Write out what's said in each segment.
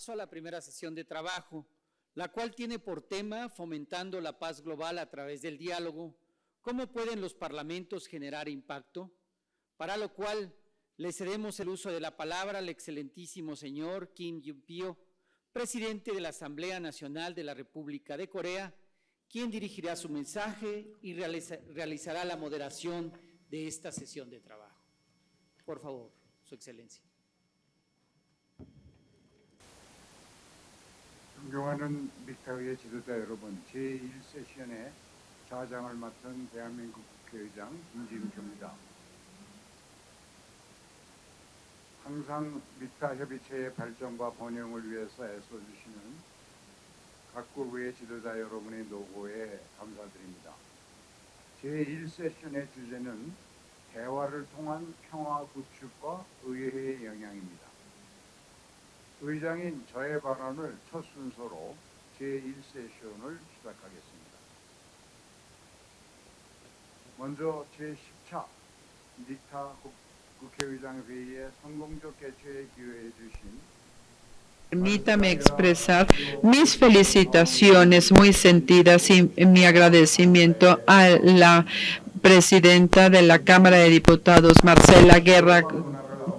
paso a la primera sesión de trabajo, la cual tiene por tema fomentando la paz global a través del diálogo. ¿Cómo pueden los parlamentos generar impacto? Para lo cual le cedemos el uso de la palabra al excelentísimo señor Kim Yun-pyo, presidente de la Asamblea Nacional de la República de Corea, quien dirigirá su mensaje y realizará la moderación de esta sesión de trabajo. Por favor, Su Excelencia. 존경하는 믹타의 지도자 여러분, 제1세션의 자장을 맡은 대한민국 국회의장 김진표입니다. 항상 믹타 협의체의 발전과 번영을 위해서 애써주시는 각국의 지도자 여러분의 노고에 감사드립니다. 제1세션의 주제는 대화를 통한 평화 구축과 의회의 영향입니다. 의장인 저의 발언을 첫 순서로 제1세션을 시작하겠습니다. 먼저 제10차 믹타 국회의장 회의의 성공적 개최에 기여해 주신 Permítame expresar mis felicitaciones muy sentidas y mi agradecimiento a la presidenta de la Cámara de Diputados, Marcela Guerra,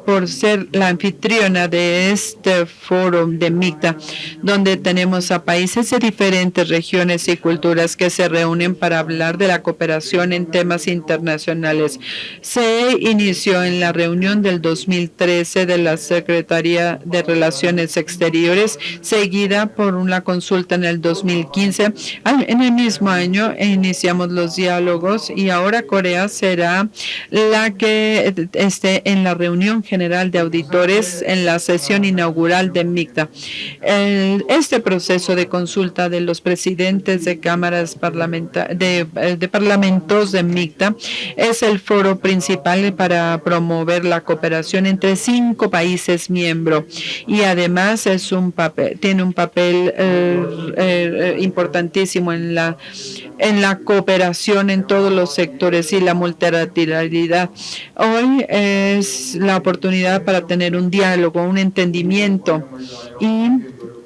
por ser la anfitriona de este foro de MICTA, donde tenemos a países de diferentes regiones y culturas que se reúnen para hablar de la cooperación en temas internacionales. Se inició en la reunión del 2013 de la Secretaría de Relaciones Exteriores, seguida por una consulta en el 2015. En el mismo año iniciamos los diálogos y ahora Corea será la que esté en la reunión general de auditores en la sesión inaugural de MICTA. Este proceso de consulta de los presidentes de cámaras de parlamentos de MICTA es el foro principal para promover la cooperación entre 5 países miembros y además tiene un papel importantísimo en la cooperación en todos los sectores y la multilateralidad. Hoy es la oportunidad para tener un diálogo, un entendimiento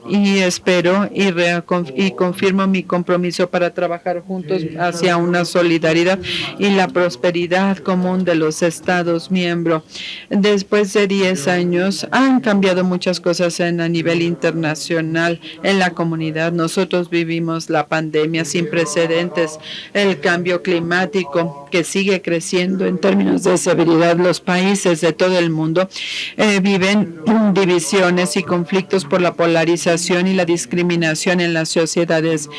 y espero y confirmo mi compromiso para trabajar juntos hacia una solidaridad y la prosperidad común de los Estados miembros. Después de 10 años han cambiado muchas cosas a nivel internacional en la comunidad. Nosotros vivimos la pandemia sin precedentes, el cambio climático que sigue creciendo en términos de severidad. Los países de todo el mundo viven divisiones y conflictos por la polarización y la discriminación en las sociedades.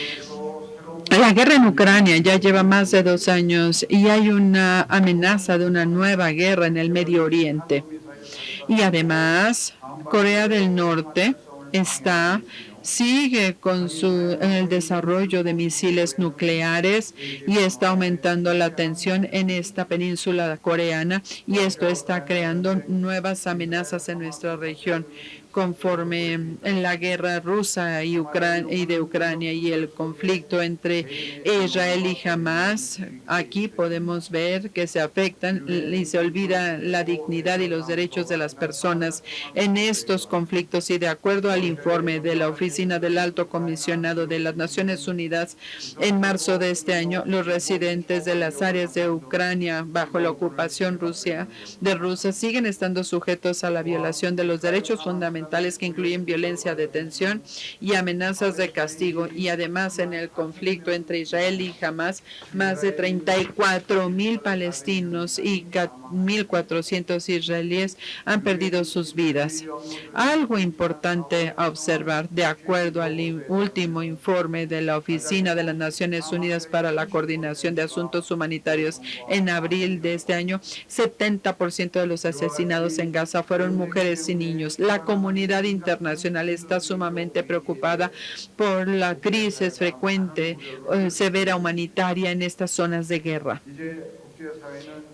La guerra en Ucrania ya lleva más de 2 años y hay una amenaza de una nueva guerra en el Medio Oriente. Y además, Corea del Norte sigue con el desarrollo de misiles nucleares y está aumentando la tensión en esta península coreana y esto está creando nuevas amenazas en nuestra región. Conforme en la guerra rusa y de Ucrania y el conflicto entre Israel y Hamas, aquí podemos ver que se afectan y se olvida la dignidad y los derechos de las personas en estos conflictos. Y de acuerdo al informe de la Oficina del Alto Comisionado de las Naciones Unidas, en marzo de este año, los residentes de las áreas de Ucrania bajo la ocupación de Rusia siguen estando sujetos a la violación de los derechos fundamentales que incluyen violencia, detención y amenazas de castigo. Y además en el conflicto entre Israel y Hamas, más de 34,000 palestinos y 1,400 israelíes han perdido sus vidas. Algo importante a observar, de acuerdo al último informe de la Oficina de las Naciones Unidas para la Coordinación de Asuntos Humanitarios en abril de este año, 70% de los asesinados en Gaza fueron mujeres y niños. La comunidad internacional está sumamente preocupada por la crisis frecuente, severa humanitaria en estas zonas de guerra.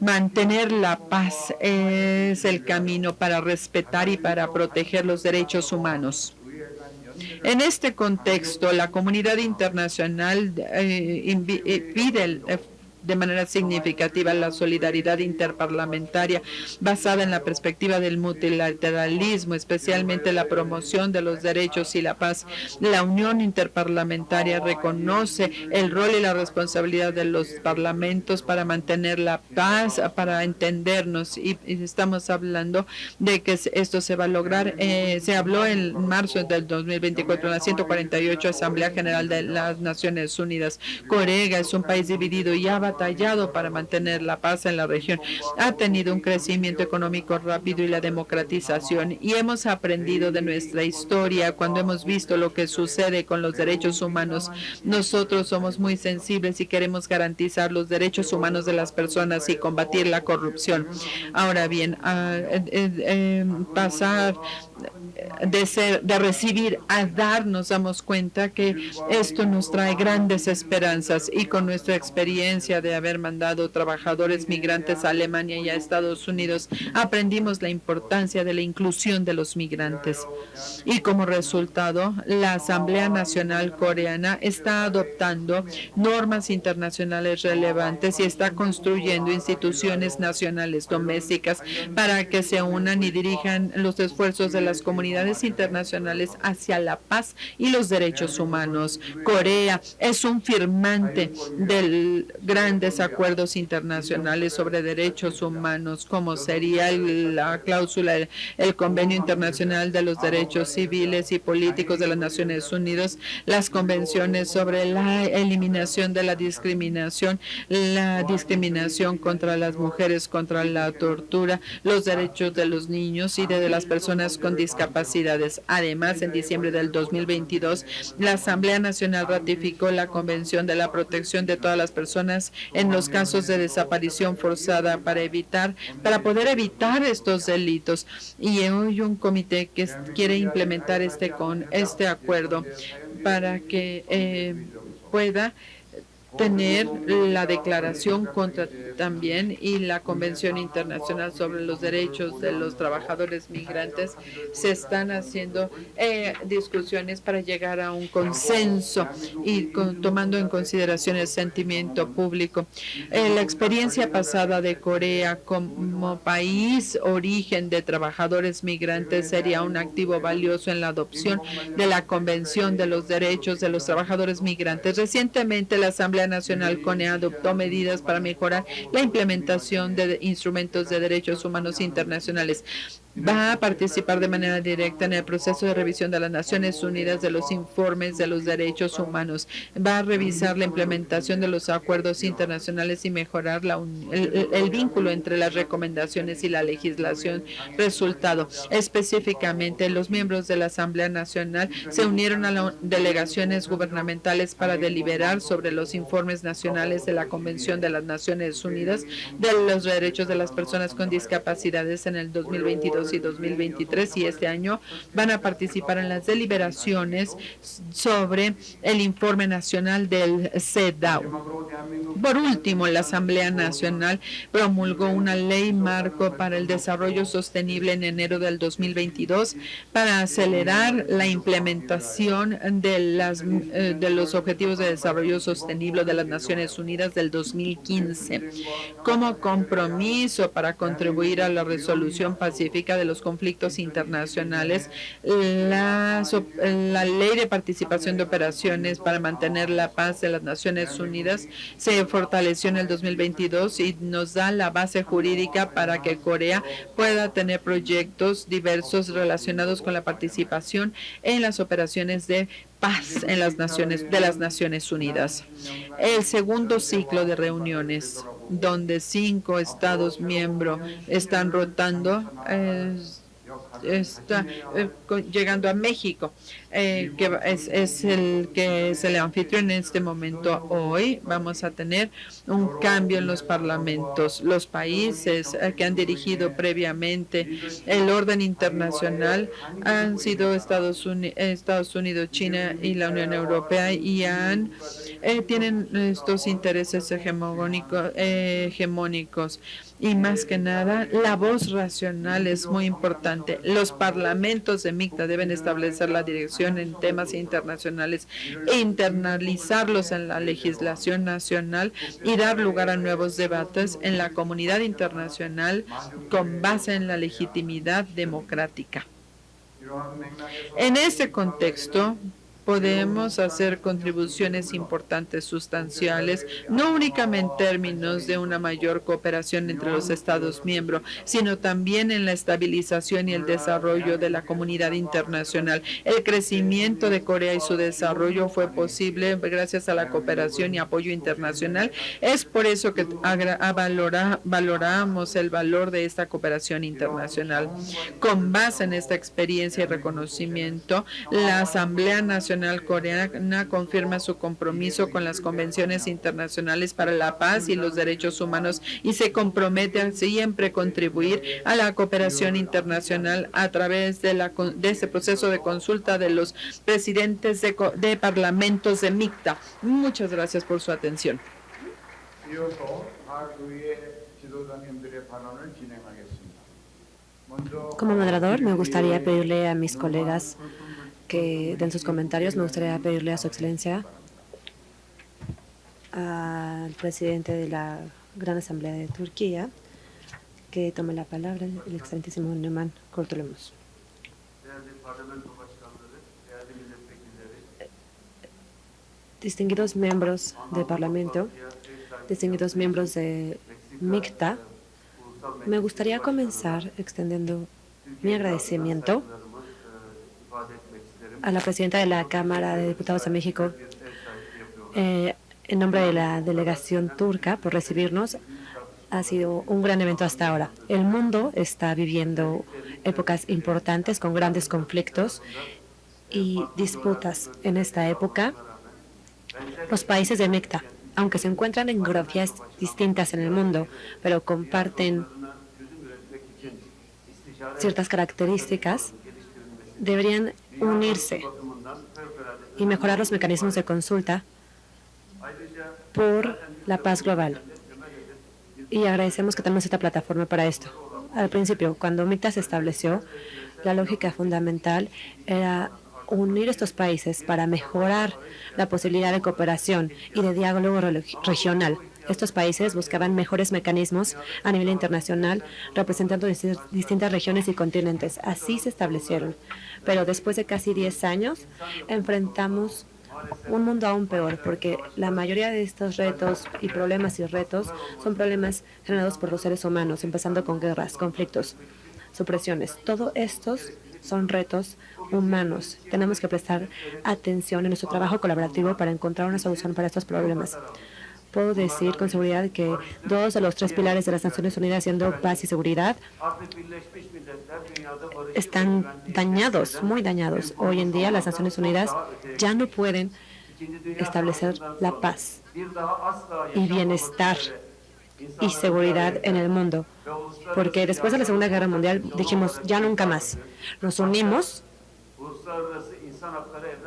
Mantener la paz es el camino para respetar y para proteger los derechos humanos. En este contexto, la comunidad internacional de manera significativa la solidaridad interparlamentaria basada en la perspectiva del multilateralismo, especialmente la promoción de los derechos y la paz. La Unión Interparlamentaria reconoce el rol y la responsabilidad de los parlamentos para mantener la paz, para entendernos, y estamos hablando de que esto se va a lograr. Se habló en marzo del 2024 en la 148 Asamblea General de las Naciones Unidas. Corea es un país dividido y ha batallado para mantener la paz en la región. Ha tenido un crecimiento económico rápido y la democratización, y hemos aprendido de nuestra historia cuando hemos visto lo que sucede con los derechos humanos. Nosotros somos muy sensibles y queremos garantizar los derechos humanos de las personas y combatir la corrupción. Ahora bien, pasar de recibir a dar, nos damos cuenta que esto nos trae grandes esperanzas, y con nuestra experiencia de haber mandado trabajadores migrantes a Alemania y a Estados Unidos, aprendimos la importancia de la inclusión de los migrantes. Y como resultado, la Asamblea Nacional Coreana está adoptando normas internacionales relevantes y está construyendo instituciones nacionales domésticas para que se unan y dirijan los esfuerzos de las comunidades internacionales hacia la paz y los derechos humanos. Corea es un firmante de grandes acuerdos internacionales sobre derechos humanos, como sería la cláusula, el Convenio Internacional de los Derechos Civiles y Políticos de las Naciones Unidas, las convenciones sobre la eliminación de la discriminación contra las mujeres, contra la tortura, los derechos de los niños y de las personas con discapacidades. Además, en diciembre del 2022, la Asamblea Nacional ratificó la Convención de la Protección de todas las personas en los casos de desaparición forzada para poder evitar estos delitos. Y hoy un comité que quiere implementar este acuerdo para que pueda tener la declaración contra también y la Convención Internacional sobre los Derechos de los Trabajadores Migrantes. Se están haciendo discusiones para llegar a un consenso y tomando en consideración el sentimiento público. La experiencia pasada de Corea como país origen de trabajadores migrantes sería un activo valioso en la adopción de la Convención de los Derechos de los Trabajadores Migrantes. Recientemente, la Asamblea Nacional CONE adoptó medidas para mejorar la implementación de instrumentos de derechos humanos internacionales. Va a participar de manera directa en el proceso de revisión de las Naciones Unidas de los informes de los derechos humanos. Va a revisar la implementación de los acuerdos internacionales y mejorar el vínculo entre las recomendaciones y la legislación resultado. Específicamente, los miembros de la Asamblea Nacional se unieron a las delegaciones gubernamentales para deliberar sobre los informes nacionales de la Convención de las Naciones Unidas de los Derechos de las Personas con Discapacidades en el 2022 y 2023, y este año van a participar en las deliberaciones sobre el informe nacional del CEDAW. Por último, la Asamblea Nacional promulgó una ley marco para el desarrollo sostenible en enero del 2022 para acelerar la implementación de los Objetivos de Desarrollo Sostenible de las Naciones Unidas del 2015. Como compromiso para contribuir a la resolución pacífica de los conflictos internacionales, la Ley de Participación de Operaciones para mantener la paz de las Naciones Unidas se fortaleció en el 2022 y nos da la base jurídica para que Corea pueda tener proyectos diversos relacionados con la participación en las operaciones de paz en las Naciones Unidas. El segundo ciclo de reuniones, donde 5 Estados miembros están rotando, está llegando a México, que es el anfitrión en este momento. Hoy vamos a tener un cambio en los parlamentos. Los países que han dirigido previamente el orden internacional han sido Estados Unidos, China y la Unión Europea, y tienen estos intereses hegemónicos. Y más que nada, la voz racional es muy importante. Los parlamentos de MICTA deben establecer la dirección en temas internacionales e internalizarlos en la legislación nacional y dar lugar a nuevos debates en la comunidad internacional con base en la legitimidad democrática. En este contexto, podemos hacer contribuciones importantes, sustanciales, no únicamente en términos de una mayor cooperación entre los Estados miembros, sino también en la estabilización y el desarrollo de la comunidad internacional. El crecimiento de Corea y su desarrollo fue posible gracias a la cooperación y apoyo internacional. Es por eso que valoramos el valor de esta cooperación internacional. Con base en esta experiencia y reconocimiento, la Asamblea Nacional Coreana confirma su compromiso con las convenciones internacionales para la paz y los derechos humanos y se compromete a siempre contribuir a la cooperación internacional a través de este proceso de consulta de los presidentes de parlamentos de MICTA. Muchas gracias por su atención. Como moderador, me gustaría pedirle a mis colegas que den sus comentarios. Me gustaría pedirle a su excelencia, al presidente de la Gran Asamblea de Turquía, que tome la palabra, el excelentísimo Numan Kurtulmuş. Distinguidos miembros del Parlamento, distinguidos miembros de MICTA, me gustaría comenzar extendiendo mi agradecimiento a la presidenta de la Cámara de Diputados de México, en nombre de la delegación turca, por recibirnos. Ha sido un gran evento hasta ahora. El mundo está viviendo épocas importantes con grandes conflictos y disputas. En esta época, los países de MICTA, aunque se encuentran en geografías distintas en el mundo, pero comparten ciertas características, deberían unirse y mejorar los mecanismos de consulta por la paz global. Y agradecemos que tenemos esta plataforma para esto. Al principio, cuando MICTA se estableció, la lógica fundamental era unir estos países para mejorar la posibilidad de cooperación y de diálogo regional. Estos países buscaban mejores mecanismos a nivel internacional, representando distintas regiones y continentes. Así se establecieron. Pero después de casi 10 años, enfrentamos un mundo aún peor, porque la mayoría de estos retos y retos son problemas generados por los seres humanos, empezando con guerras, conflictos, supresiones. Todos estos son retos humanos. Tenemos que prestar atención en nuestro trabajo colaborativo para encontrar una solución para estos problemas. Puedo decir con seguridad que 2 de los 3 pilares de las Naciones Unidas, siendo paz y seguridad, están dañados, muy dañados. Hoy en día las Naciones Unidas ya no pueden establecer la paz y bienestar y seguridad en el mundo, porque después de la Segunda Guerra Mundial dijimos ya nunca más. Nos unimos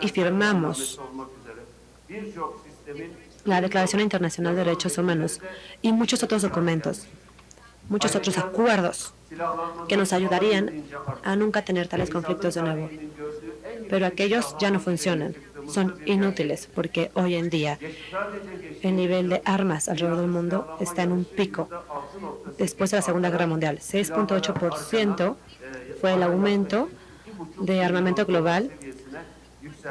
y firmamos la Declaración Internacional de Derechos Humanos y muchos otros documentos, muchos otros acuerdos que nos ayudarían a nunca tener tales conflictos de nuevo. Pero aquellos ya no funcionan, son inútiles, porque hoy en día el nivel de armas alrededor del mundo está en un pico después de la Segunda Guerra Mundial. 6.8% fue el aumento de armamento global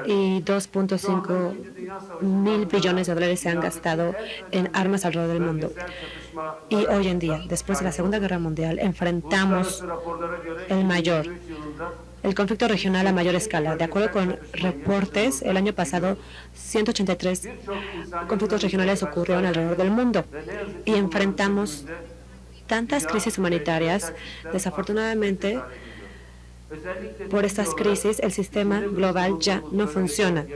y 2.5 mil billones de dólares se han gastado en armas alrededor del mundo. Y hoy en día, después de la Segunda Guerra Mundial, enfrentamos el conflicto regional a mayor escala. De acuerdo con reportes, el año pasado 183 conflictos regionales ocurrieron alrededor del mundo y enfrentamos tantas crisis humanitarias. Desafortunadamente, por estas crisis, el sistema global ya no funciona,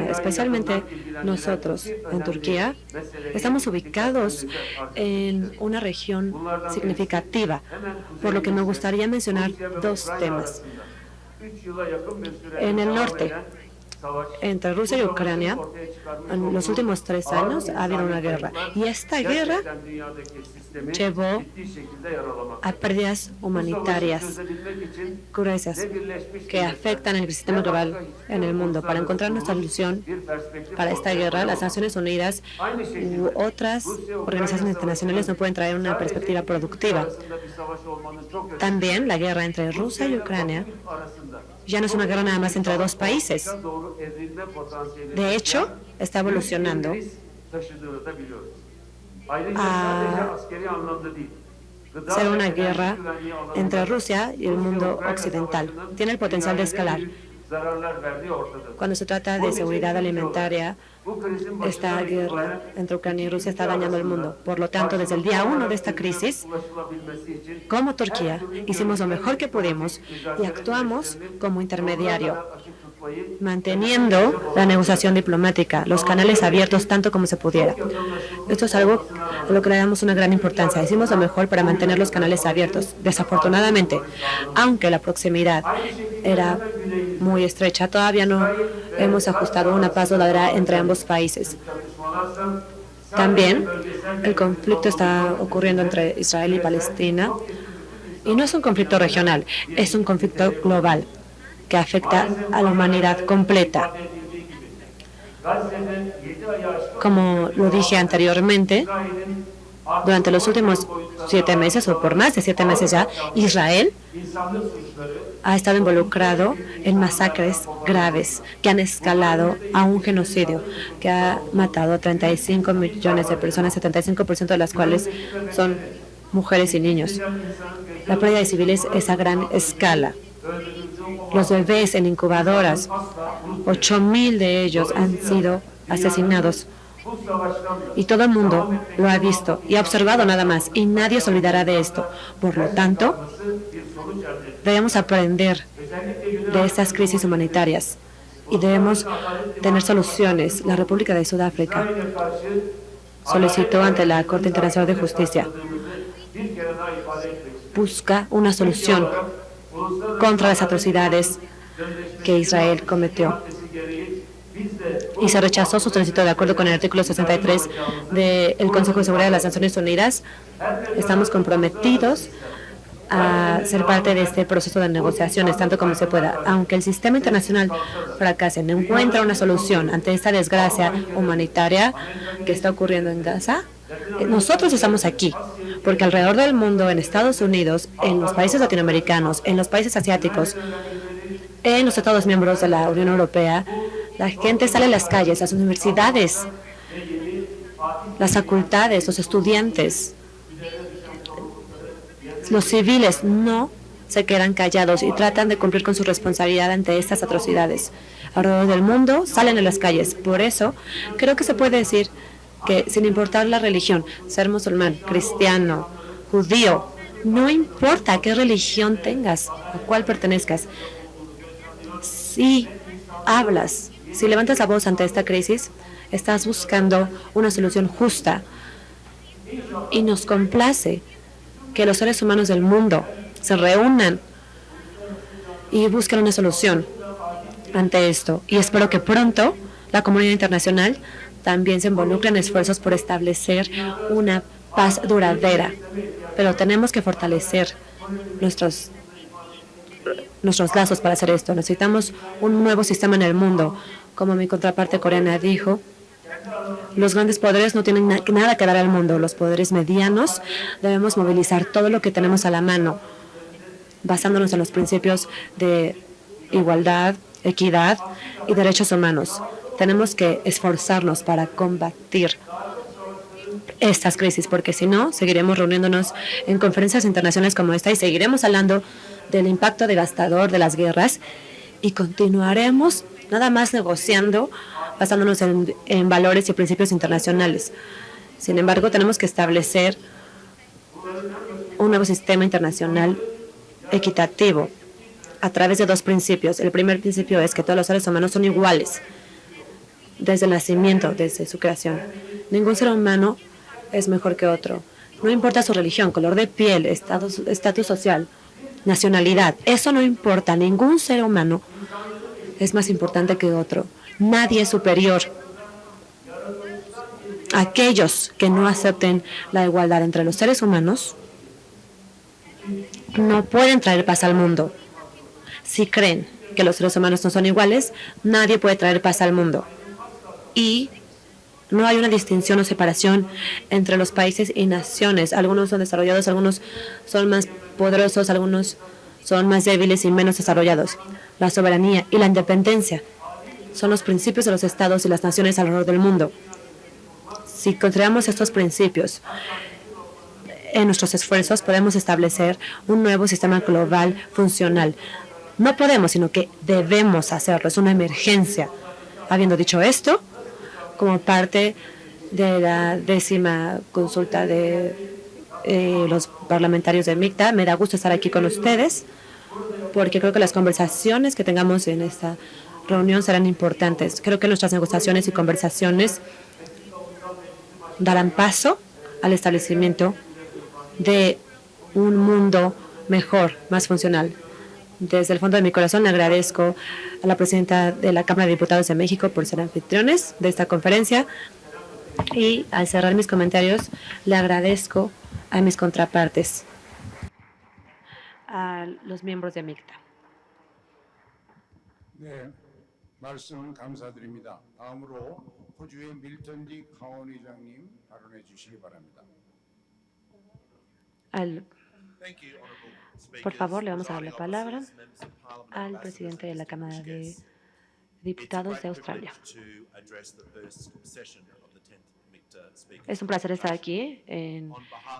Especialmente nosotros en Turquía estamos ubicados en una región significativa, por lo que me gustaría mencionar 2 temas. En el norte, entre Rusia y Ucrania, en los últimos 3 años ha habido una guerra. Y esta guerra llevó a pérdidas humanitarias gruesas que afectan el sistema global en el mundo. Para encontrar una solución para esta guerra, las Naciones Unidas u otras organizaciones internacionales no pueden traer una perspectiva productiva. También la guerra entre Rusia y Ucrania ya no es una guerra nada más entre 2 países. De hecho, está evolucionando a ser una guerra entre Rusia y el mundo occidental. Tiene el potencial de escalar. Cuando se trata de seguridad alimentaria, esta guerra entre Ucrania y Rusia está dañando el mundo. Por lo tanto, desde el día 1 de esta crisis, como Turquía, hicimos lo mejor que pudimos y actuamos como intermediario, manteniendo la negociación diplomática, los canales abiertos tanto como se pudiera. Esto es algo a lo que le damos una gran importancia. Hicimos lo mejor para mantener los canales abiertos. Desafortunadamente, aunque la proximidad era muy estrecha, todavía no hemos ajustado una paz duradera entre ambos países. También el conflicto está ocurriendo entre Israel y Palestina, y no es un conflicto regional, es un conflicto global que afecta a la humanidad completa. Como lo dije anteriormente, durante los últimos 7 meses, o por más de 7 meses ya, Israel ha estado involucrado en masacres graves que han escalado a un genocidio que ha matado a 35 millones de personas, 75% de las cuales son mujeres y niños. La pérdida de civiles es a gran escala. Los bebés en incubadoras, 8,000 de ellos han sido asesinados. Y todo el mundo lo ha visto y ha observado nada más, y nadie se olvidará de esto. Por lo tanto, debemos aprender de estas crisis humanitarias y debemos tener soluciones. La República de Sudáfrica solicitó ante la Corte Internacional de Justicia, busca una solución contra las atrocidades que Israel cometió. Y se rechazó su solicitud de acuerdo con el artículo 63 del Consejo de Seguridad de las Naciones Unidas. Estamos comprometidos a ser parte de este proceso de negociaciones tanto como se pueda. Aunque el sistema internacional fracase, no encuentra una solución ante esta desgracia humanitaria que está ocurriendo en Gaza, nosotros estamos aquí, porque alrededor del mundo, en Estados Unidos, en los países latinoamericanos, en los países asiáticos, en los Estados miembros de la Unión Europea, la gente sale a las calles, las universidades, las facultades, los estudiantes, los civiles no se quedan callados y tratan de cumplir con su responsabilidad ante estas atrocidades. Alrededor del mundo salen a las calles. Por eso, creo que se puede decir que sin importar la religión, ser musulmán, cristiano, judío, no importa qué religión tengas, a cuál pertenezcas, si hablas, si levantas la voz ante esta crisis, estás buscando una solución justa, y nos complace que los seres humanos del mundo se reúnan y busquen una solución ante esto. Y espero que pronto la comunidad internacional también se involucre en esfuerzos por establecer una paz duradera. Pero tenemos que fortalecer nuestros lazos para hacer esto. Necesitamos un nuevo sistema en el mundo. Como mi contraparte coreana dijo, los grandes poderes no tienen nada que dar al mundo. Los poderes medianos debemos movilizar todo lo que tenemos a la mano, basándonos en los principios de igualdad, equidad y derechos humanos. Tenemos que esforzarnos para combatir estas crisis, porque si no, seguiremos reuniéndonos en conferencias internacionales como esta y seguiremos hablando del impacto devastador de las guerras y continuaremos nada más negociando basándonos en valores y principios internacionales. Sin embargo, tenemos que establecer un nuevo sistema internacional equitativo a través de 2 principios. El primer principio es que todos los seres humanos son iguales desde el nacimiento, desde su creación. Ningún ser humano es mejor que otro. No importa su religión, color de piel, estatus social, nacionalidad. Eso no importa. Ningún ser humano es más importante que otro. Nadie es superior. Aquellos que no acepten la igualdad entre los seres humanos no pueden traer paz al mundo. Si creen que los seres humanos no son iguales, nadie puede traer paz al mundo. Y no hay una distinción o separación entre los países y naciones. Algunos son desarrollados, algunos son más poderosos, algunos son más débiles y menos desarrollados. La soberanía y la independencia son los principios de los estados y las naciones alrededor del mundo. Si consideramos estos principios en nuestros esfuerzos, podemos establecer un nuevo sistema global funcional. No podemos, sino que debemos hacerlo. Es una emergencia. Habiendo dicho esto, como parte de la 10ª consulta de los parlamentarios de MICTA, me da gusto estar aquí con ustedes, porque creo que las conversaciones que tengamos en esta reunión serán importantes. Creo que nuestras negociaciones y conversaciones darán paso al establecimiento de un mundo mejor, más funcional. Desde el fondo de mi corazón le agradezco a la presidenta de la Cámara de Diputados de México por ser anfitriones de esta conferencia, y al cerrar mis comentarios le agradezco a mis contrapartes, a los miembros de MICTA. 네, 말씀 감사드립니다. 다음으로 호주의 밀턴 리 카원 의장님 발언해 주시기 바랍니다. Por favor, le vamos a dar la palabra al presidente de la Cámara de Diputados de Australia. Es un placer estar aquí en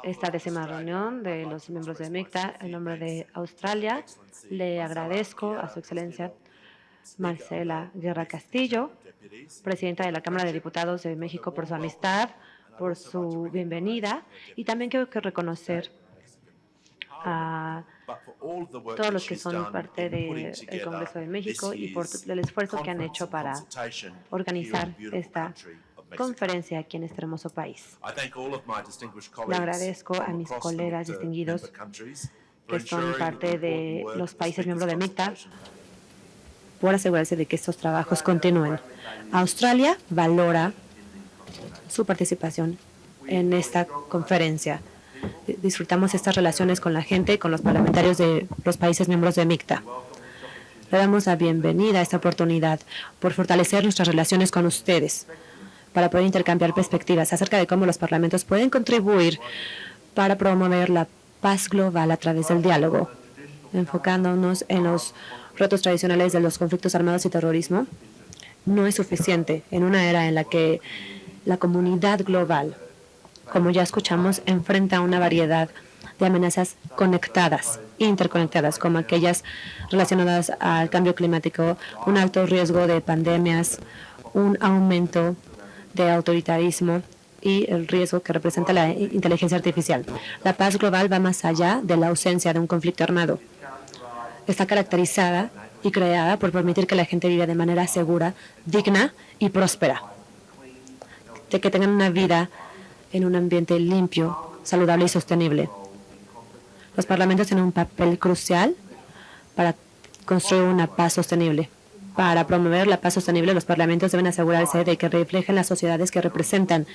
esta 10ª reunión de los miembros de MICTA. En nombre de Australia, le agradezco a su excelencia Marcela Guerra Castillo, presidenta de la Cámara de Diputados de México, por su amistad, por su bienvenida, y también quiero reconocer a todos los que son parte del Congreso de México y por el esfuerzo que han hecho para organizar esta conferencia aquí en este hermoso país. Le agradezco a mis colegas distinguidos que son parte de los países miembros de MICTA por asegurarse de que estos trabajos continúen. Australia valora su participación en esta conferencia. Disfrutamos estas relaciones con la gente, con los parlamentarios de los países miembros de MICTA. Le damos la bienvenida a esta oportunidad por fortalecer nuestras relaciones con ustedes, para poder intercambiar perspectivas acerca de cómo los parlamentos pueden contribuir para promover la paz global a través del diálogo, enfocándonos en los retos tradicionales de los conflictos armados y terrorismo. No es suficiente en una era en la que la comunidad global, como ya escuchamos, enfrenta una variedad de amenazas conectadas, interconectadas, como aquellas relacionadas al cambio climático, un alto riesgo de pandemias, un aumento de autoritarismo y el riesgo que representa la inteligencia artificial. La paz global va más allá de la ausencia de un conflicto armado. Está caracterizada y creada por permitir que la gente viva de manera segura, digna y próspera, de que tengan una vida en un ambiente limpio, saludable y sostenible. Los parlamentos tienen un papel crucial para construir una paz sostenible. Para promover la paz sostenible, los parlamentos deben asegurarse de que reflejen las sociedades que representan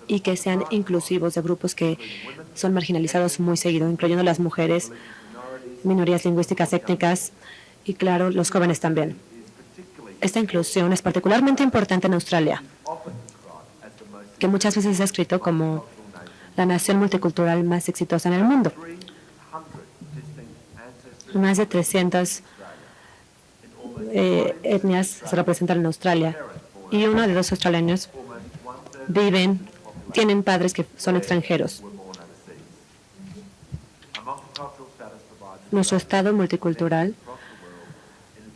y que sean inclusivos de grupos que son marginalizados muy seguido, incluyendo las mujeres, minorías lingüísticas, étnicas y, claro, los jóvenes también. Esta inclusión es particularmente importante en Australia, que muchas veces es descrito como la nación multicultural más exitosa en el mundo. Más de 300 etnias se representan en Australia y 1 de 2 australianos tienen padres que son extranjeros. Nuestro estado multicultural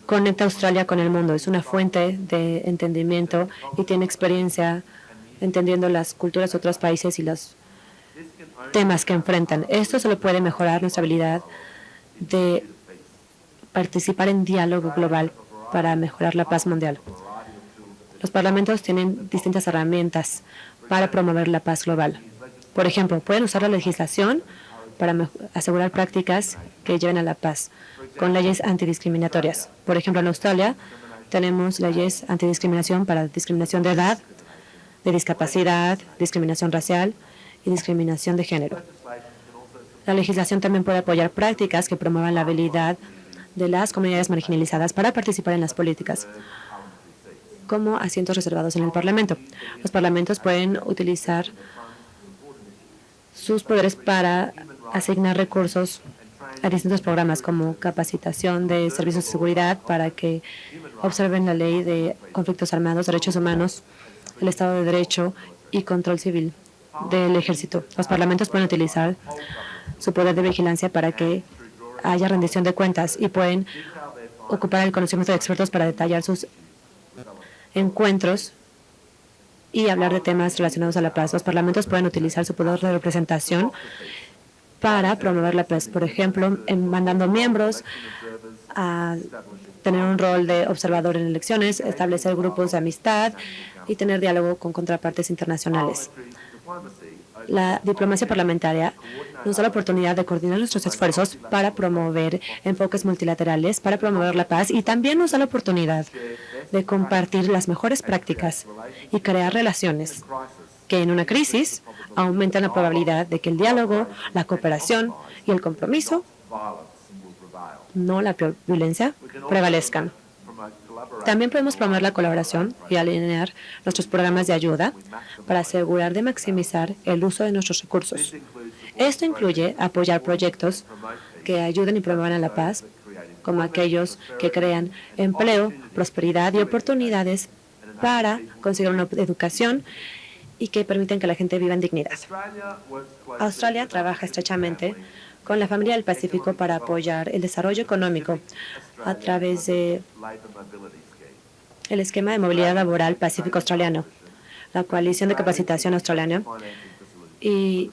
conecta a Australia con el mundo. Es una fuente de entendimiento y tiene experiencia entendiendo las culturas de otros países y los temas que enfrentan. Esto solo puede mejorar nuestra habilidad de participar en diálogo global para mejorar la paz mundial. Los parlamentos tienen distintas herramientas para promover la paz global. Por ejemplo, pueden usar la legislación para asegurar prácticas que lleven a la paz, con leyes antidiscriminatorias. Por ejemplo, en Australia Tenemos leyes antidiscriminación para discriminación de edad, de discapacidad, discriminación racial y discriminación de género. La legislación también puede apoyar prácticas que promuevan la habilidad de las comunidades marginalizadas para participar en las políticas, como asientos reservados en el Parlamento. Los parlamentos pueden utilizar sus poderes para asignar recursos a distintos programas como capacitación de servicios de seguridad para que observen la ley de conflictos armados, derechos humanos, el Estado de Derecho y control civil del ejército. Los parlamentos pueden utilizar su poder de vigilancia para que haya rendición de cuentas y pueden ocupar el conocimiento de expertos para detallar sus encuentros y hablar de temas relacionados a la paz. Los parlamentos pueden utilizar su poder de representación para promover la paz, por ejemplo, mandando miembros a tener un rol de observador en elecciones, establecer grupos de amistad y tener diálogo con contrapartes internacionales. La diplomacia parlamentaria nos da la oportunidad de coordinar nuestros esfuerzos para promover enfoques multilaterales, para promover la paz, y también nos da la oportunidad de compartir las mejores prácticas y crear relaciones que en una crisis aumentan la probabilidad de que el diálogo, la cooperación y el compromiso, no la violencia, prevalezcan. También podemos promover la colaboración y alinear nuestros programas de ayuda para asegurar de maximizar el uso de nuestros recursos. Esto incluye apoyar proyectos que ayuden y promuevan a la paz, como aquellos que crean empleo, prosperidad y oportunidades para conseguir una educación y que permiten que la gente viva en dignidad. Australia trabaja estrechamente con la familia del Pacífico para apoyar el desarrollo económico a través de el esquema de movilidad laboral Pacífico Australiano, la coalición de capacitación australiana y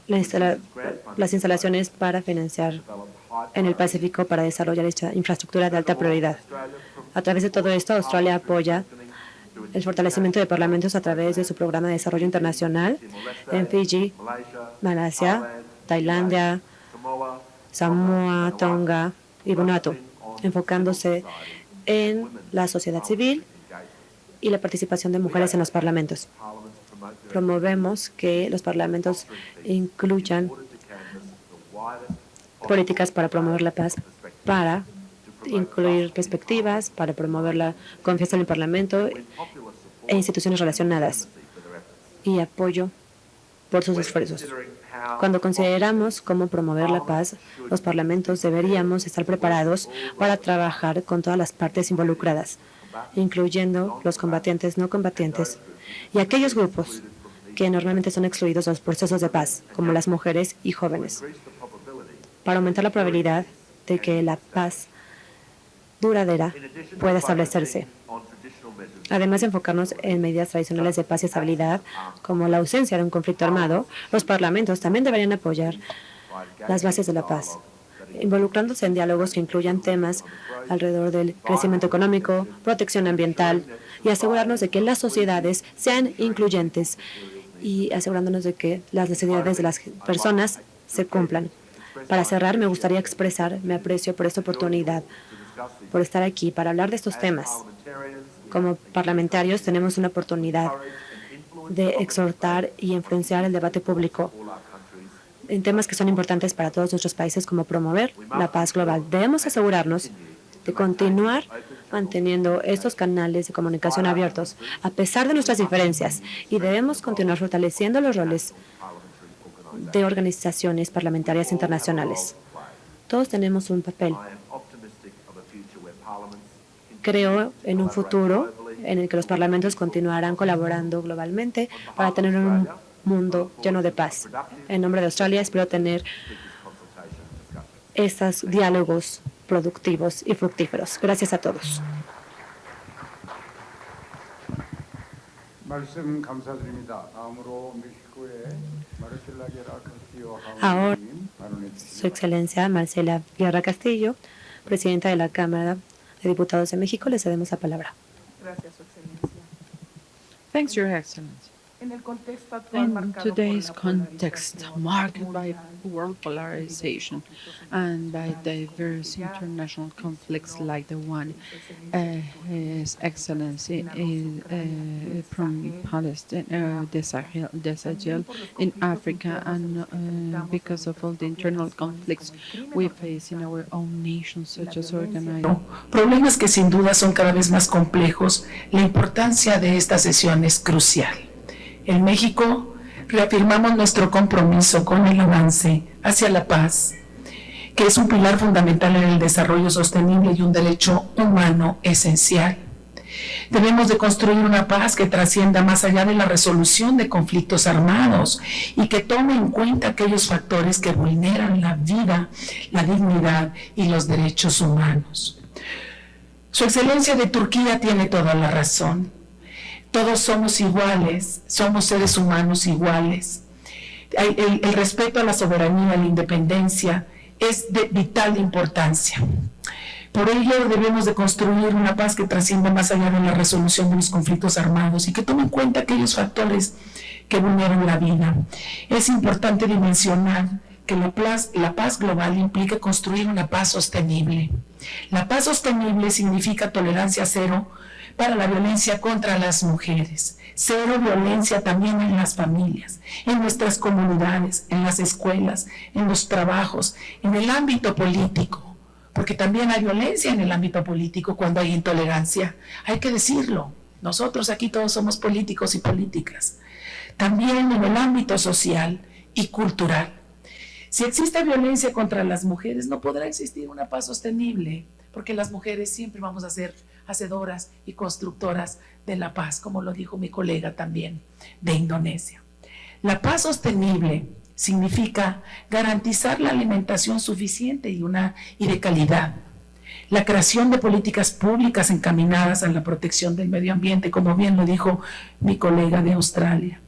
las instalaciones para financiar en el Pacífico para desarrollar esta infraestructura de alta prioridad. A través de todo esto, Australia apoya el fortalecimiento de parlamentos a través de su programa de desarrollo internacional en Fiji, Malasia, Tailandia, Samoa, Tonga y Vanuatu, enfocándose en la sociedad civil y la participación de mujeres en los parlamentos. Promovemos que los parlamentos incluyan políticas para promover la paz, para incluir perspectivas, para promover la confianza en el Parlamento e instituciones relacionadas y apoyo por sus esfuerzos. Cuando consideramos cómo promover la paz, los parlamentos deberíamos estar preparados para trabajar con todas las partes involucradas, incluyendo los combatientes, no combatientes y aquellos grupos que normalmente son excluidos de los procesos de paz, como las mujeres y jóvenes, para aumentar la probabilidad de que la paz duradera pueda establecerse. Además de enfocarnos en medidas tradicionales de paz y estabilidad, como la ausencia de un conflicto armado, los parlamentos también deberían apoyar las bases de la paz, involucrándose en diálogos que incluyan temas alrededor del crecimiento económico, protección ambiental y asegurarnos de que las sociedades sean incluyentes y asegurándonos de que las necesidades de las personas se cumplan. Para cerrar, me gustaría expresar mi aprecio por esta oportunidad, por estar aquí para hablar de estos temas. Como parlamentarios tenemos una oportunidad de exhortar y influenciar el debate público en temas que son importantes para todos nuestros países, como promover la paz global. Debemos asegurarnos de continuar manteniendo estos canales de comunicación abiertos a pesar de nuestras diferencias y debemos continuar fortaleciendo los roles de organizaciones parlamentarias internacionales. Todos tenemos un papel. Creo en un futuro en el que los parlamentos continuarán colaborando globalmente para tener un mundo lleno de paz. En nombre de Australia, espero tener estos diálogos productivos y fructíferos. Gracias a todos. Ahora, Su Excelencia Marcela Guerra Castillo, presidenta de la Cámara de Diputados de México, le cedemos la palabra. Gracias, Su Excelencia. Thanks, Your Excellency. In today's context, marked by world polarization and by diverse international conflicts like the one His Excellency from Palestine, the Sahel in Africa, and because of all the internal conflicts we face in our own nations, such as organized. Problemas que sin duda son cada vez más complejos. La importancia de esta sesión es crucial. En México reafirmamos nuestro compromiso con el avance hacia la paz, que es un pilar fundamental en el desarrollo sostenible y un derecho humano esencial. Debemos de construir una paz que trascienda más allá de la resolución de conflictos armados y que tome en cuenta aquellos factores que vulneran la vida, la dignidad y los derechos humanos. Su Excelencia de Turquía tiene toda la razón. Todos somos iguales, somos seres humanos iguales. El respeto a la soberanía, a la independencia es de vital importancia. Por ello debemos de construir una paz que trascienda más allá de la resolución de los conflictos armados y que tome en cuenta aquellos factores que vulneran la vida. Es importante dimensionar que la paz global implica construir una paz sostenible. La paz sostenible significa tolerancia cero para la violencia contra las mujeres, cero violencia también en las familias, en nuestras comunidades, en las escuelas, en los trabajos, en el ámbito político, porque también hay violencia en el ámbito político cuando hay intolerancia, hay que decirlo, nosotros aquí todos somos políticos y políticas, también en el ámbito social y cultural. Si existe violencia contra las mujeres, no podrá existir una paz sostenible, porque las mujeres siempre vamos a ser hacedoras y constructoras de la paz, como lo dijo mi colega también de Indonesia. La paz sostenible significa garantizar la alimentación suficiente y de calidad, la creación de políticas públicas encaminadas a la protección del medio ambiente, como bien lo dijo mi colega de Australia.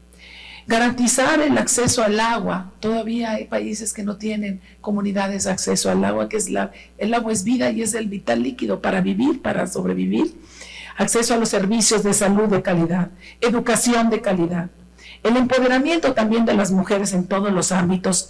Garantizar el acceso al agua. Todavía hay países que no tienen comunidades de acceso al agua, que es el agua es vida y es el vital líquido para vivir, para sobrevivir. Acceso a los servicios de salud de calidad, educación de calidad. El empoderamiento también de las mujeres en todos los ámbitos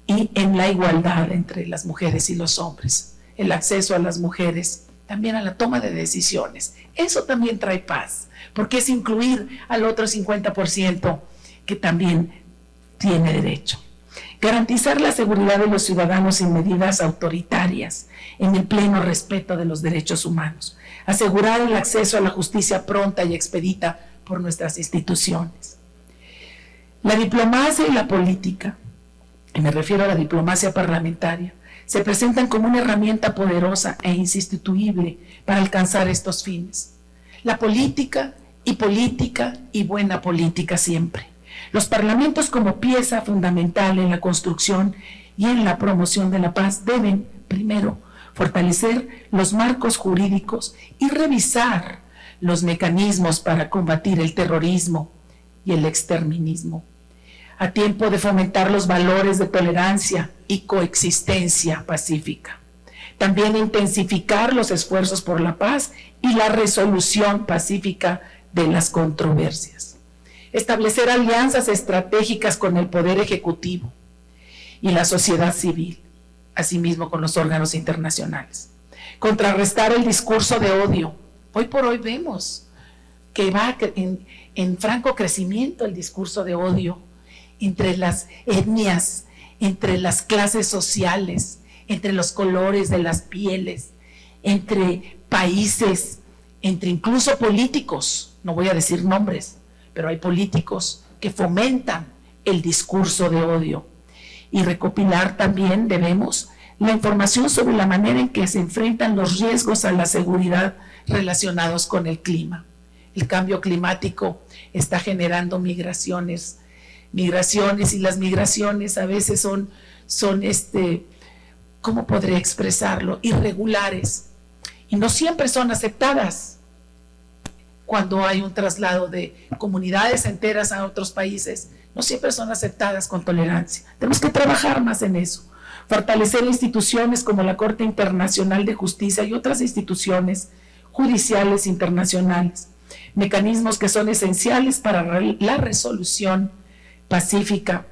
y en la igualdad entre las mujeres y los hombres. El acceso a las mujeres también a la toma de decisiones. Eso también trae paz, porque es incluir al otro 50% que también tiene derecho. Garantizar la seguridad de los ciudadanos sin medidas autoritarias, en el pleno respeto de los derechos humanos. Asegurar el acceso a la justicia pronta y expedita por nuestras instituciones. La diplomacia y la política, y me refiero a la diplomacia parlamentaria, se presentan como una herramienta poderosa e insustituible para alcanzar estos fines. La política y buena política siempre. Los parlamentos como pieza fundamental en la construcción y en la promoción de la paz deben, primero, fortalecer los marcos jurídicos y revisar los mecanismos para combatir el terrorismo y el exterminismo, a tiempo de fomentar los valores de tolerancia y coexistencia pacífica. También intensificar los esfuerzos por la paz y la resolución pacífica de las controversias. Establecer alianzas estratégicas con el Poder Ejecutivo y la sociedad civil, asimismo con los órganos internacionales. Contrarrestar el discurso de odio. Hoy por hoy vemos que va en franco crecimiento el discurso de odio entre las etnias, entre las clases sociales, entre los colores de las pieles, entre países, entre incluso políticos, no voy a decir nombres, pero hay políticos que fomentan el discurso de odio. Y recopilar también debemos la información sobre la manera en que se enfrentan los riesgos a la seguridad relacionados con el clima. El cambio climático está generando migraciones y las migraciones a veces son ¿cómo podré expresarlo? Irregulares. Y no siempre son aceptadas. Cuando hay un traslado de comunidades enteras a otros países, no siempre son aceptadas con tolerancia. Tenemos que trabajar más en eso. Fortalecer instituciones como la Corte Internacional de Justicia y otras instituciones judiciales internacionales. mecanismos que son esenciales para la resolución pacífica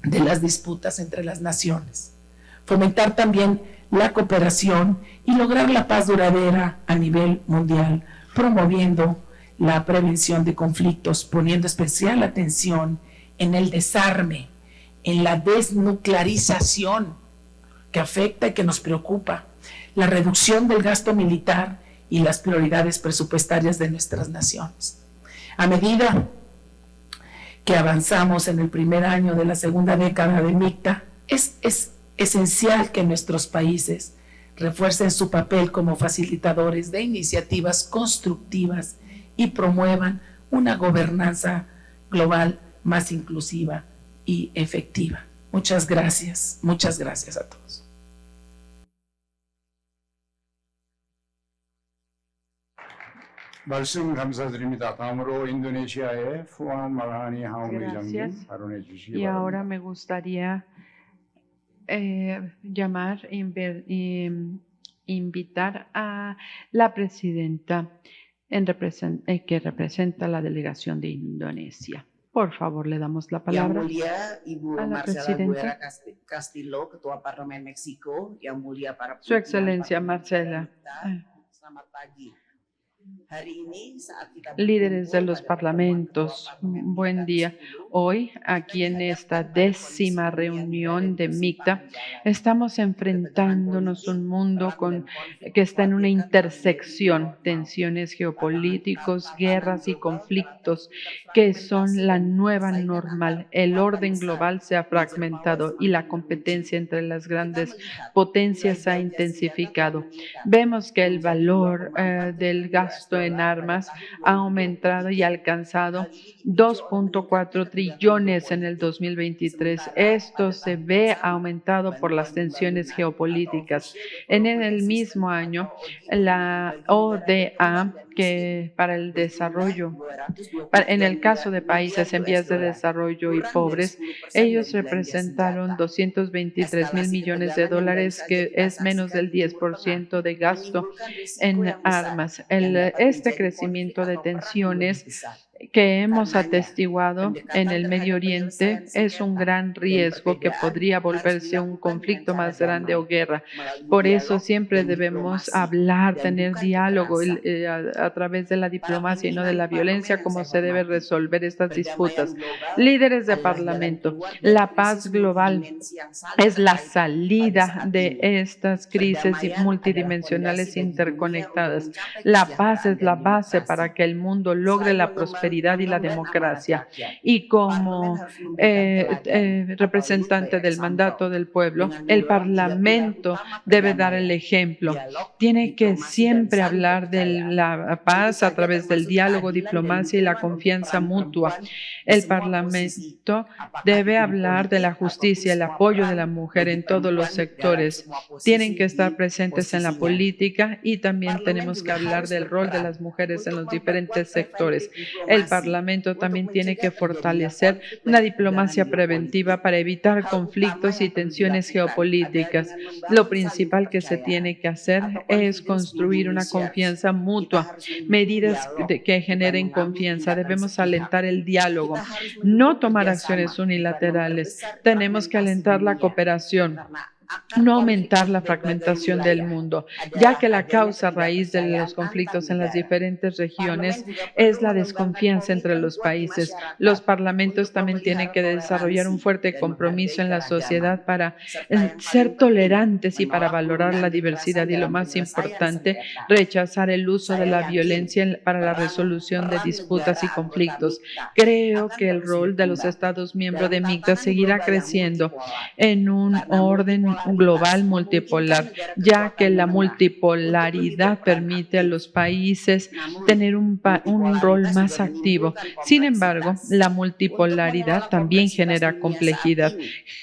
de las disputas entre las naciones. Fomentar también la cooperación y lograr la paz duradera a nivel mundial, promoviendo la prevención de conflictos, poniendo especial atención en el desarme, en la desnuclearización que afecta y que nos preocupa, la reducción del gasto militar y las prioridades presupuestarias de nuestras naciones. A medida que avanzamos en el primer año de la segunda década de MICTA, es esencial que nuestros países refuercen su papel como facilitadores de iniciativas constructivas y promuevan una gobernanza global más inclusiva y efectiva. Muchas gracias a todos. 말씀 감사드립니다. 다음으로 인도네시아의 푸안 마라하니 하움의장님 Gracias. 발언해 주시기 Y ahora 바랍니다. me gustaría invitar a la presidenta que representa la delegación de Indonesia. Por favor, le damos la Yang palabra mulia Ibu a la Marcela presidenta. Guerra Castillo, Ketua Parlemen Meksiko, Yang mulia para Su Excelencia Marcela. Selamat pagi. Hari ini saat kita Líderes de berkumpul los pada parlamentos, pertemuan buen MICTA día. ke-10, Hoy, aquí en esta 10ª reunión de MICTA, estamos enfrentándonos a un mundo que está en una intersección, tensiones geopolíticos, guerras y conflictos que son la nueva normal. El orden global se ha fragmentado y la competencia entre las grandes potencias ha intensificado. Vemos que el valor del gasto en armas ha aumentado y ha alcanzado 2.4 trillones en el 2023. Esto se ve aumentado por las tensiones geopolíticas. En el mismo año, la ODA, que para el desarrollo, en el caso de países en vías de desarrollo y pobres, ellos representaron 223,000 millones de dólares, que es menos del 10% de gasto en armas. Este crecimiento de tensiones que hemos atestiguado en el Medio Oriente es un gran riesgo que podría volverse un conflicto más grande o guerra. Por eso siempre debemos hablar, tener diálogo a través de la diplomacia y no de la violencia, cómo se debe resolver estas disputas. Líderes de parlamento, la paz global es la salida de estas crisis multidimensionales interconectadas. La paz es la base para que el mundo logre la prosperidad y la democracia. Y como representante del mandato del pueblo, el Parlamento debe dar el ejemplo. Tiene que siempre hablar de la paz a través del diálogo, diplomacia y la confianza mutua. El Parlamento debe hablar de la justicia, el apoyo de la mujer en todos los sectores. Tienen que estar presentes en la política y también tenemos que hablar del rol de las mujeres en los diferentes sectores. El Parlamento también tiene que fortalecer una diplomacia preventiva para evitar conflictos y tensiones geopolíticas. Lo principal que se tiene que hacer es construir una confianza mutua, medidas que generen confianza. Debemos alentar el diálogo, no tomar acciones unilaterales. Tenemos que alentar la cooperación, no aumentar la fragmentación del mundo, ya que la causa raíz de los conflictos en las diferentes regiones es la desconfianza entre los países. Los parlamentos también tienen que desarrollar un fuerte compromiso en la sociedad para ser tolerantes y para valorar la diversidad y, lo más importante, rechazar el uso de la violencia para la resolución de disputas y conflictos. Creo que el rol de los Estados miembros de MICTA seguirá creciendo en un orden global multipolar, ya que la multipolaridad permite a los países tener un rol más activo. Sin embargo, la multipolaridad también genera complejidad.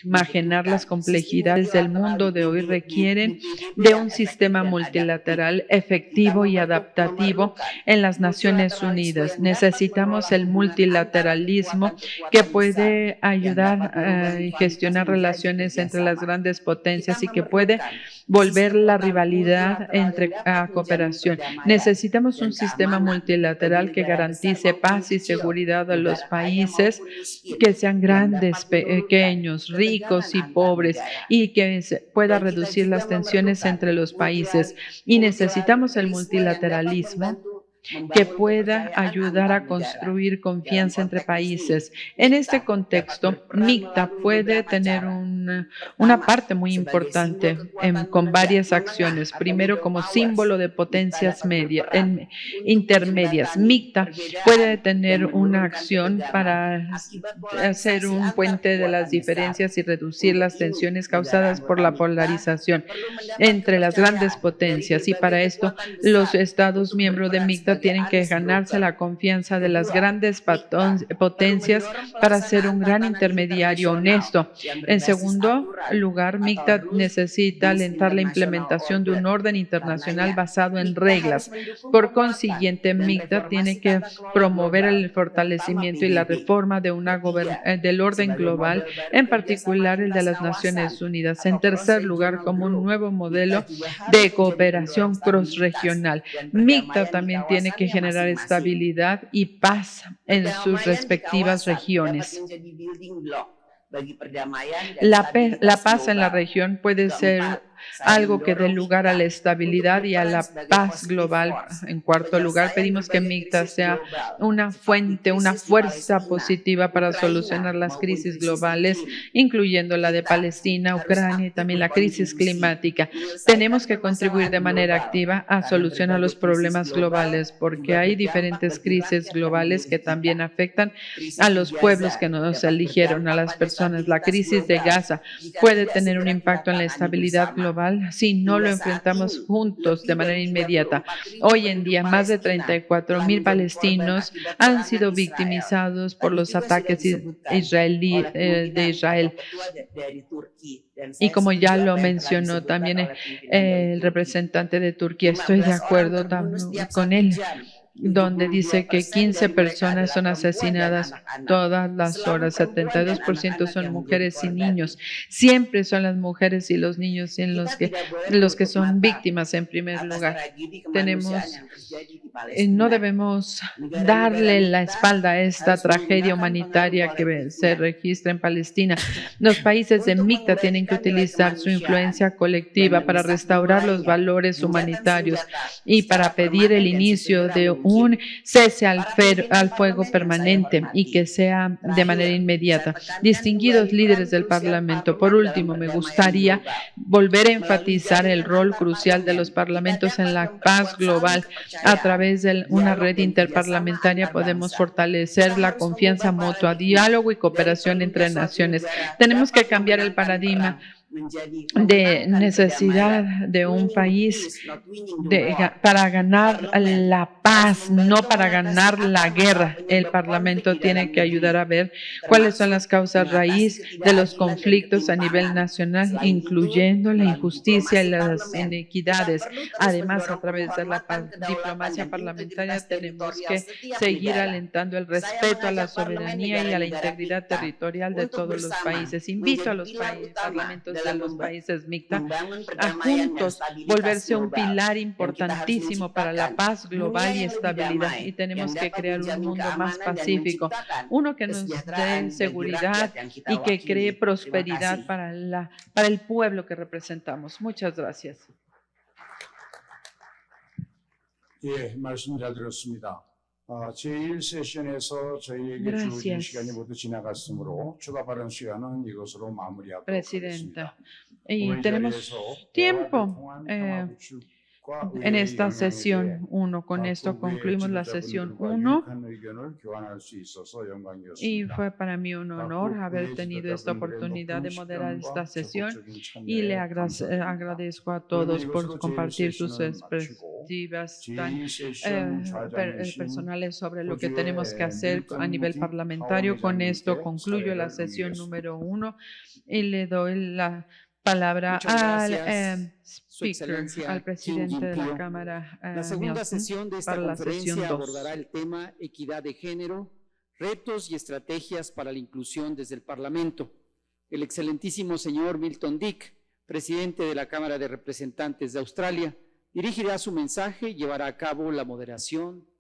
Imaginar las complejidades del mundo de hoy requieren de un sistema multilateral efectivo y adaptativo en las Naciones Unidas. Necesitamos el multilateralismo que puede ayudar a gestionar relaciones entre las grandes potencias potencias y que puede volver la rivalidad entre cooperación. Necesitamos un sistema multilateral que garantice paz y seguridad a los países, que sean grandes, pequeños, ricos y pobres, y que pueda reducir las tensiones entre los países. Y necesitamos el multilateralismo que pueda ayudar a construir confianza entre países. En este contexto, MICTA puede tener una parte muy importante con varias acciones. Primero, como símbolo de potencias intermedias, MICTA puede tener una acción para hacer un puente de las diferencias y reducir las tensiones causadas por la polarización entre las grandes potencias. Y para esto, los Estados miembros de MICTA tienen que ganarse la confianza de las grandes potencias para ser un gran intermediario honesto. En segundo lugar, MICTA necesita alentar la implementación de un orden internacional basado en reglas. Por consiguiente, MICTA tiene que promover el fortalecimiento y la reforma del orden global, en particular el de las Naciones Unidas. En tercer lugar, como un nuevo modelo de cooperación cross-regional. MICTA también tiene que generar estabilidad y paz en sus respectivas regiones. La paz en la región puede ser algo que dé lugar a la estabilidad y a la paz global. En cuarto lugar, pedimos que MICTA sea una fuerza positiva para solucionar las crisis globales, incluyendo la de Palestina, Ucrania y también la crisis climática. Tenemos que contribuir de manera activa a solucionar los problemas globales, porque hay diferentes crisis globales que también afectan a los pueblos que nos eligieron, a las personas. La crisis de Gaza puede tener un impacto en la estabilidad global si no lo enfrentamos juntos de manera inmediata. Hoy en día, más de 34,000 palestinos han sido victimizados por los ataques de Israel. Y como ya lo mencionó también el representante de Turquía, estoy de acuerdo con él, donde dice que 15 personas son asesinadas todas las horas, 72% son mujeres y niños. Siempre son las mujeres y los niños los que son víctimas en primer lugar. No debemos darle la espalda a esta tragedia humanitaria que se registra en Palestina. Los países de MICTA tienen que utilizar su influencia colectiva para restaurar los valores humanitarios y para pedir el inicio de un cese al fuego permanente y que sea de manera inmediata. Distinguidos líderes del Parlamento, por último, me gustaría volver a enfatizar el rol crucial de los parlamentos en la paz global. A través de una red interparlamentaria podemos fortalecer la confianza mutua, diálogo y cooperación entre naciones. Tenemos que cambiar el paradigma de necesidad de un país para ganar la paz, no para ganar la guerra. El Parlamento tiene que ayudar a ver cuáles son las causas raíz de los conflictos a nivel nacional, incluyendo la injusticia y las inequidades. Además, a través de la diplomacia parlamentaria tenemos que seguir alentando el respeto a la soberanía y a la integridad territorial de todos los países. Invito a los parlamentos de los países MICTA a juntos volverse un pilar importantísimo para la paz global y estabilidad. Y tenemos que crear un mundo más pacífico, uno que nos dé seguridad y que cree prosperidad para el pueblo que representamos. Muchas gracias. 예, 말씀 잘 들었습니다. 제1세션에서 저희에게 주어진 시간이 모두 지나갔으므로 추가 발언 시간은 이것으로 마무리하도록 하겠습니다. Y tenemos tiempo en esta sesión 1. Con esto concluimos la sesión 1 y fue para mí un honor haber tenido esta oportunidad de moderar esta sesión y le agradezco a todos por compartir sus perspectivas tan personales sobre lo que tenemos que hacer a nivel parlamentario. Con esto concluyo la sesión número 1 y le doy la palabra al speaker, al presidente de la Cámara. La segunda sesión de esta conferencia abordará el tema equidad de género, retos y estrategias para la inclusión desde el Parlamento. El excelentísimo señor Milton Dick, presidente de la Cámara de Representantes de Australia, dirigirá su mensaje y llevará a cabo la moderación